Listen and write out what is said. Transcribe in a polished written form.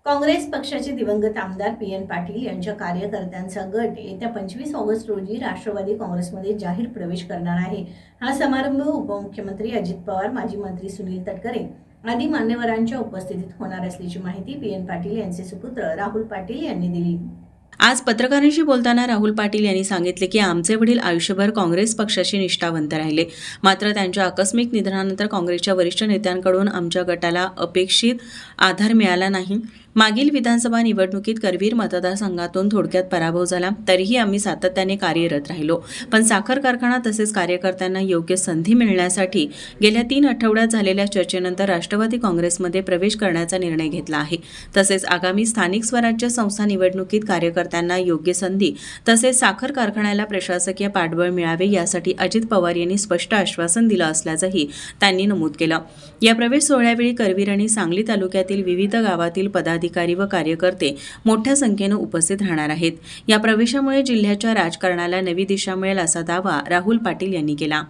काँग्रेस पक्षाचे दिवंगत आमदार पी.एन. पाटील यांच्या कार्यकर्त्यांचा गट येत्या 25 ऑगस्ट रोजी राष्ट्रवादी काँग्रेसमध्ये जाहीर प्रवेश करणार आहे। हा समारंभ उपमुख्यमंत्री अजित पवार, माजी मंत्री सुनील तटकरे आदी मान्यवरांच्या उपस्थितीत होणार असल्याची माहिती पी.एन. पाटील यांचे सुपुत्र राहुल पाटील यांनी दिली। आज पत्रकारांशी बोलताना राहुल पाटील यांनी सांगितले की आमचे वडील आयुष्यभर काँग्रेस पक्षाशी निष्ठावंत राहिले, मात्र त्यांच्या आकस्मिक निधनानंतर काँग्रेसच्या वरिष्ठ नेत्यांकडून आमच्या गटाला अपेक्षित आधार मिळाला नाही। मागील विधानसभा निवडणुकीत करवीर मतदारसंघातून थोडक्यात पराभव झाला, तरीही आम्ही सातत्याने कार्यरत राहिलो। पण साखर कारखाना तसेच कार्यकर्त्यांना योग्य संधी मिळण्यासाठी गेल्या 3 आठवड्यात झालेल्या चर्चेनंतर राष्ट्रवादी काँग्रेसमध्ये प्रवेश करण्याचा निर्णय घेतला आहे। तसेच आगामी स्थानिक स्वराज्य संस्था निवडणुकीत कार्यकर्त्यांना योग्य संधी तसेच साखर कारखान्याला प्रशासकीय पाठबळ मिळावे यासाठी अजित पवार यांनी स्पष्ट आश्वासन दिलं असल्याचंही त्यांनी नमूद केलं। या प्रवेश सोहळ्यावेळी करवीर आणि सांगली तालुक्यातील विविध गावातील पदाधिकारी व कार्यकर्ते मोठ्या संख्येने उपस्थित राहणार आहेत। या प्रवेशामुळे जिल्ह्याच्या राजकारणाला नवी दिशा मिळेल असा दावा राहुल पाटील यांनी केला।